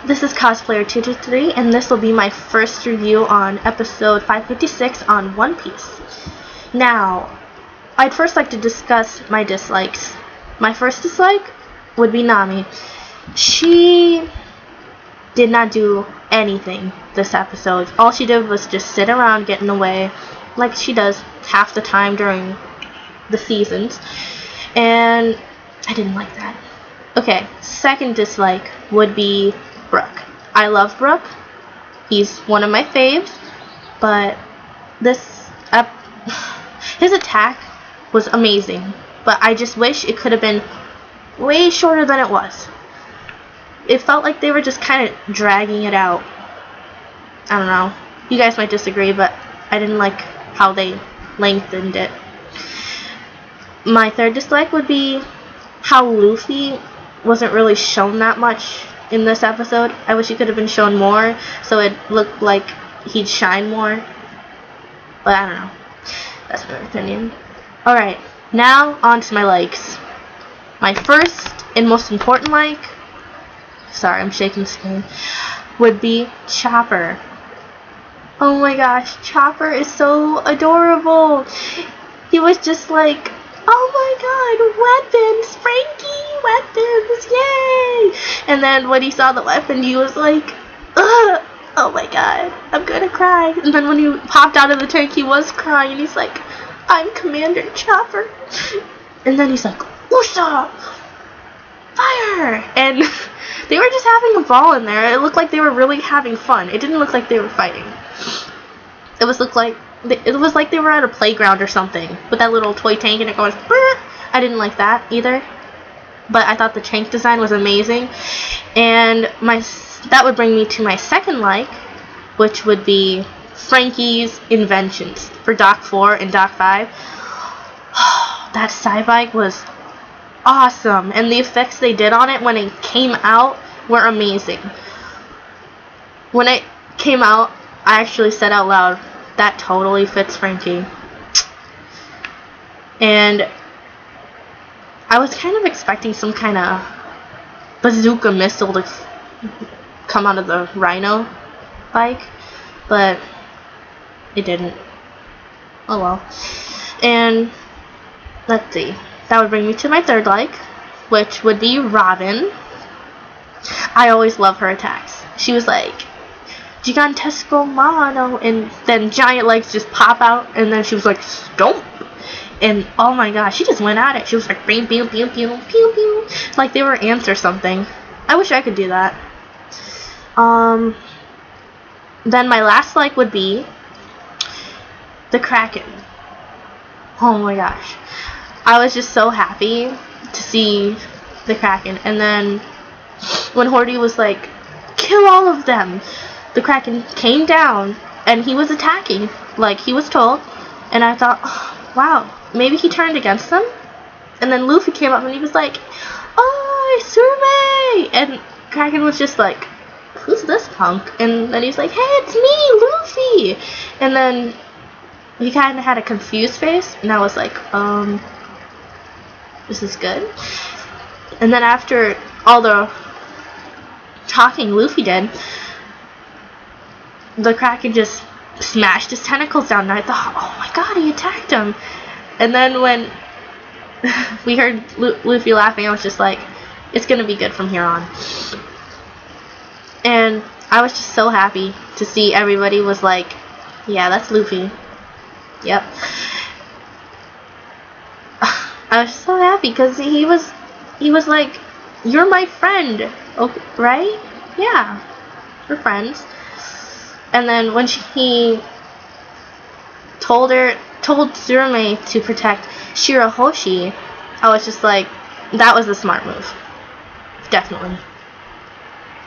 This is Cosplayer223, and this will be my first review on episode 556 on One Piece. Now, I'd first like to discuss my dislikes. My first dislike would be Nami. She did not do anything this episode. All she did was just sit around getting away, like she does half the time during the seasons, and I didn't like that. Okay, second dislike would be Brook. I love Brook. He's one of my faves, but his attack was amazing, but I just wish it could have been way shorter than it was. It felt like they were just kind of dragging it out. I don't know. You guys might disagree, but I didn't like how they lengthened it. My third dislike would be how Luffy wasn't really shown that much in this episode. I wish he could have been shown more so it looked like he'd shine more. But I don't know. That's my opinion. Alright, now on to my likes. My first and most important like, sorry, I'm shaking the screen, would be Chopper. Oh my gosh, Chopper is so adorable. He was just like, oh my god, weapons, Frankie, weapons, yay! And then when he saw the weapon, he was like, ugh, oh my god, I'm gonna cry. And then when he popped out of the tank, he was crying, and he's like, I'm Commander Chopper. And then he's like, Usopp, fire! And they were just having a ball in there. It looked like they were really having fun. It didn't look like they were fighting. It was like they were at a playground or something with that little toy tank and it goes, brr. I didn't like that either, but I thought the tank design was amazing. And that would bring me to my second like, which would be Frankie's inventions for Dock 4 and Dock 5. That Psybike was awesome, and the effects they did on it when it came out were amazing. When it came out, I actually said out loud, that totally fits Frankie. And I was kind of expecting some kind of bazooka missile to come out of the Rhino bike, but it didn't. Oh well. And let's see. That would bring me to my third like, which would be Robin. I always love her attacks. She was like, Gigantesco Mano, and then giant legs just pop out, and then she was like, stomp. And oh my gosh, she just went at it. She was like, bing, bing, bing, bing, pew, pew, like they were ants or something. I wish I could do that. Then my last like would be the Kraken. Oh my gosh. I was just so happy to see the Kraken. And then when Hordy was like, kill all of them, the Kraken came down and he was attacking like he was told. And I thought, oh, wow, maybe he turned against them. And then Luffy came up and he was like, oh, Survey! And Kraken was just like, who's this punk? And then he's like, hey, it's me, Luffy! And then he kind of had a confused face, and I was like, this is good. And then after all the talking Luffy did, the Kraken just smashed his tentacles down, and I thought, oh my god, he attacked him. And then when we heard Luffy laughing, I was just like, it's gonna be good from here on. And I was just so happy to see everybody was like, yeah, that's Luffy. Yep. I was so happy because he was like, you're my friend, okay, right? Yeah, we're friends. And then when he told Tsurame to protect Shirahoshi, I was just like, that was a smart move. Definitely.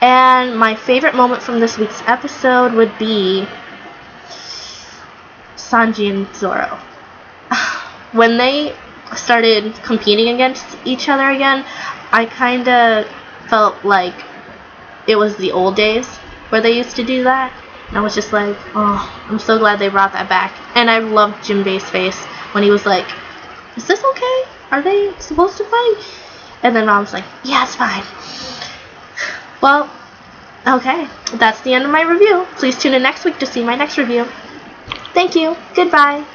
And my favorite moment from this week's episode would be Sanji and Zoro. When they started competing against each other again, I kind of felt like it was the old days where they used to do that. And I was just like, oh, I'm so glad they brought that back. And I loved Jinbei's face when he was like, is this okay? Are they supposed to fight? And then Mom's like, yeah, it's fine. Well, Okay, that's the end of my review. Please tune in next week to see my next review. Thank you. Goodbye.